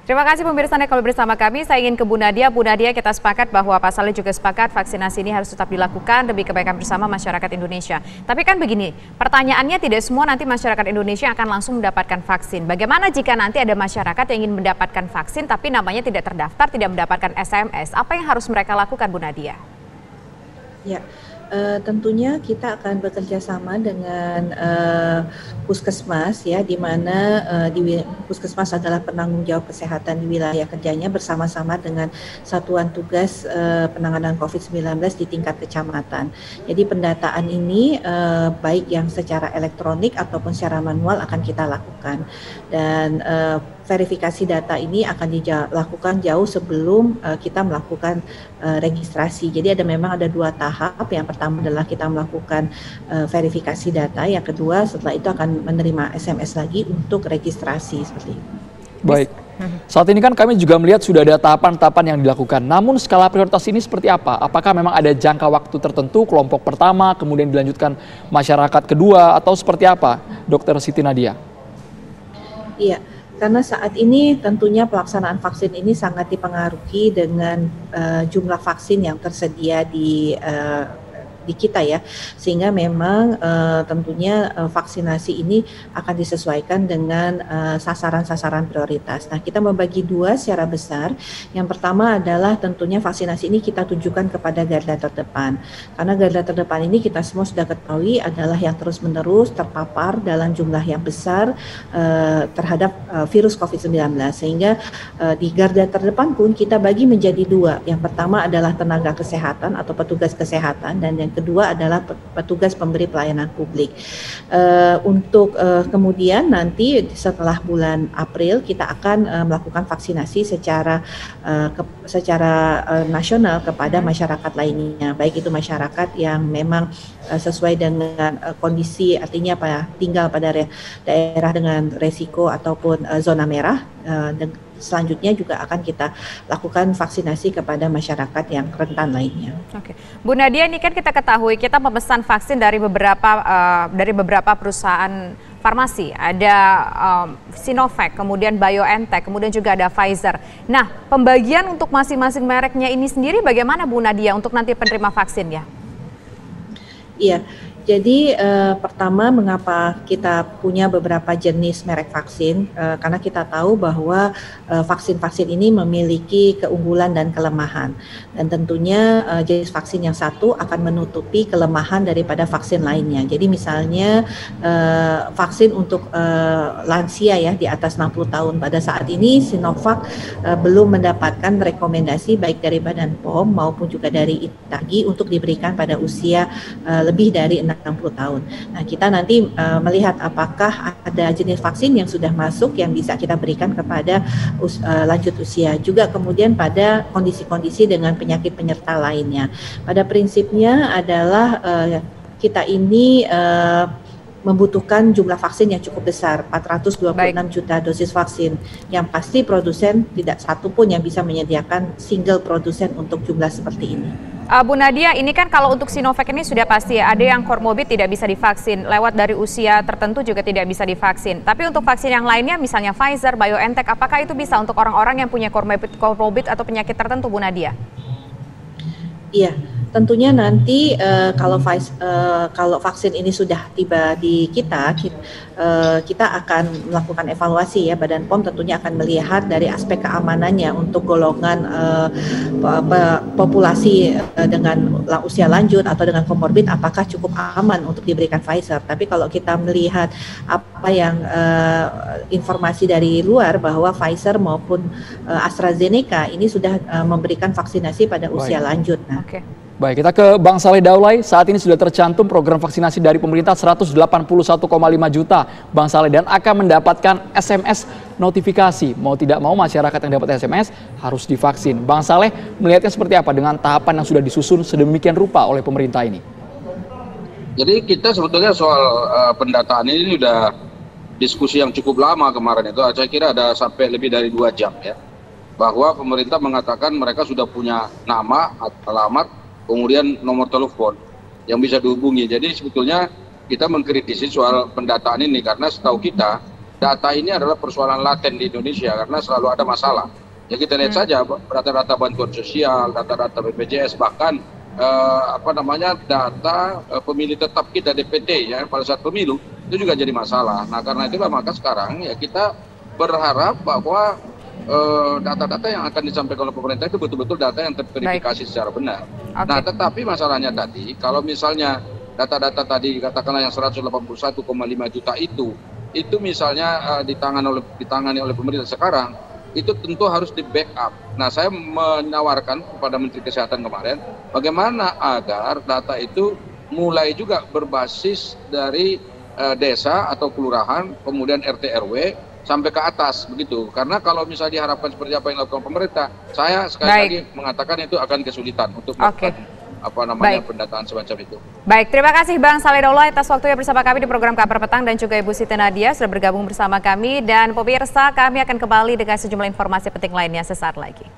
Terima kasih pemirsa Anda kalau bersama kami. Saya ingin ke Bu Nadia. Bu Nadia, kita sepakat bahwa pasalnya juga sepakat vaksinasi ini harus tetap dilakukan demi kebaikan bersama masyarakat Indonesia. Tapi kan begini, pertanyaannya tidak semua nanti masyarakat Indonesia akan langsung mendapatkan vaksin. Bagaimana jika nanti ada masyarakat yang ingin mendapatkan vaksin tapi namanya tidak terdaftar, tidak mendapatkan SMS? Apa yang harus mereka lakukan, Bu Nadia? Ya, tentunya kita akan bekerja sama dengan puskesmas ya, di mana di puskesmas adalah penanggung jawab kesehatan di wilayah kerjanya bersama-sama dengan satuan tugas penanganan COVID-19 di tingkat kecamatan. Jadi pendataan ini baik yang secara elektronik ataupun secara manual akan kita lakukan, dan verifikasi data ini akan dilakukan jauh sebelum kita melakukan registrasi. Jadi memang ada dua tahap. Yang pertama adalah kita melakukan verifikasi data. Yang kedua setelah itu akan menerima SMS lagi untuk registrasi seperti itu. Baik. Saat ini kan kami juga melihat sudah ada tahapan-tahapan yang dilakukan. Namun skala prioritas ini seperti apa? Apakah memang ada jangka waktu tertentu, kelompok pertama, kemudian dilanjutkan masyarakat kedua, atau seperti apa, Dr. Siti Nadia? Iya. Karena saat ini tentunya pelaksanaan vaksin ini sangat dipengaruhi dengan jumlah vaksin yang tersedia di kita ya, sehingga memang tentunya vaksinasi ini akan disesuaikan dengan sasaran-sasaran prioritas. Nah, kita membagi dua secara besar. Yang pertama adalah tentunya vaksinasi ini kita tujukan kepada garda terdepan, karena garda terdepan ini kita semua sudah ketahui adalah yang terus-menerus terpapar dalam jumlah yang besar terhadap virus COVID-19, sehingga di garda terdepan pun kita bagi menjadi dua. Yang pertama adalah tenaga kesehatan atau petugas kesehatan, dan yang kedua adalah petugas pemberi pelayanan publik. Untuk kemudian nanti setelah bulan April kita akan melakukan vaksinasi secara nasional kepada masyarakat lainnya, baik itu masyarakat yang memang sesuai dengan kondisi, artinya tinggal pada daerah dengan resiko ataupun zona merah. Dan selanjutnya juga akan kita lakukan vaksinasi kepada masyarakat yang rentan lainnya. Oke, Bu Nadia, ini kan kita ketahui kita memesan vaksin dari beberapa perusahaan farmasi. Ada Sinovac, kemudian BioNTech, kemudian juga ada Pfizer. Nah, pembagian untuk masing-masing mereknya ini sendiri bagaimana, Bu Nadia, untuk nanti penerima vaksin ya? Iya. Jadi pertama, mengapa kita punya beberapa jenis merek vaksin? Karena kita tahu bahwa vaksin-vaksin ini memiliki keunggulan dan kelemahan, dan tentunya jenis vaksin yang satu akan menutupi kelemahan daripada vaksin lainnya. Jadi misalnya vaksin untuk lansia ya di atas 60 tahun, pada saat ini Sinovac belum mendapatkan rekomendasi baik dari Badan POM maupun juga dari ITAGI untuk diberikan pada usia lebih dari 60 tahun. Nah, kita nanti melihat apakah ada jenis vaksin yang sudah masuk yang bisa kita berikan kepada lanjut usia, juga kemudian pada kondisi-kondisi dengan penyakit penyerta lainnya. Pada prinsipnya adalah kita ini membutuhkan jumlah vaksin yang cukup besar, 426 juta dosis vaksin. Yang pasti produsen tidak satu pun yang bisa menyediakan single produsen untuk jumlah seperti ini. Bu Nadia, ini kan kalau untuk Sinovac ini sudah pasti ya, ada yang komorbid tidak bisa divaksin, lewat dari usia tertentu juga tidak bisa divaksin. Tapi untuk vaksin yang lainnya, misalnya Pfizer, BioNTech, apakah itu bisa untuk orang-orang yang punya komorbid atau penyakit tertentu, Bu Nadia? Iya. Tentunya nanti kalau vaksin ini sudah tiba di kita akan melakukan evaluasi ya. Badan POM tentunya akan melihat dari aspek keamanannya untuk golongan populasi dengan usia lanjut atau dengan komorbid, apakah cukup aman untuk diberikan Pfizer. Tapi kalau kita melihat apa yang informasi dari luar bahwa Pfizer maupun AstraZeneca ini sudah memberikan vaksinasi pada usia lanjut. Nah. Baik, kita ke Bang Saleh Daulay. Saat ini sudah tercantum program vaksinasi dari pemerintah 181,5 juta, Bang Saleh, dan akan mendapatkan SMS notifikasi. Mau tidak mau masyarakat yang dapat SMS harus divaksin. Bang Saleh melihatnya seperti apa dengan tahapan yang sudah disusun sedemikian rupa oleh pemerintah ini? Jadi kita sebetulnya soal pendataan ini sudah diskusi yang cukup lama kemarin itu. Saya kira ada sampai lebih dari 2 jam ya. Bahwa pemerintah mengatakan mereka sudah punya nama, alamat, kemudian nomor telepon yang bisa dihubungi. Jadi sebetulnya kita mengkritisi soal pendataan ini karena setahu kita data ini adalah persoalan laten di Indonesia karena selalu ada masalah. Ya kita lihat saja data-data bantuan sosial, data-data BPJS, bahkan data pemilih tetap kita DPT ya pada saat pemilu itu juga jadi masalah. Nah karena itulah maka sekarang ya kita berharap bahwa data-data yang akan disampaikan oleh pemerintah itu betul-betul data yang terverifikasi secara benar. Okay. Nah tetapi masalahnya tadi kalau misalnya data-data tadi katakanlah yang 181,5 juta itu misalnya ditangani oleh pemerintah sekarang, itu tentu harus di backup. Nah, saya menawarkan kepada Menteri Kesehatan kemarin, bagaimana agar data itu mulai juga berbasis dari desa atau kelurahan, kemudian RT RW sampai ke atas begitu. Karena kalau misalnya diharapkan seperti apa yang dilakukan pemerintah, saya sekali lagi mengatakan itu akan kesulitan untuk melakukan pendataan semacam itu. Baik, terima kasih Bang Saleh Daulay atas waktunya bersama kami di program Kabar Petang dan juga Ibu Siti Nadia sudah bergabung bersama kami, dan pemirsa kami akan kembali dengan sejumlah informasi penting lainnya sesaat lagi.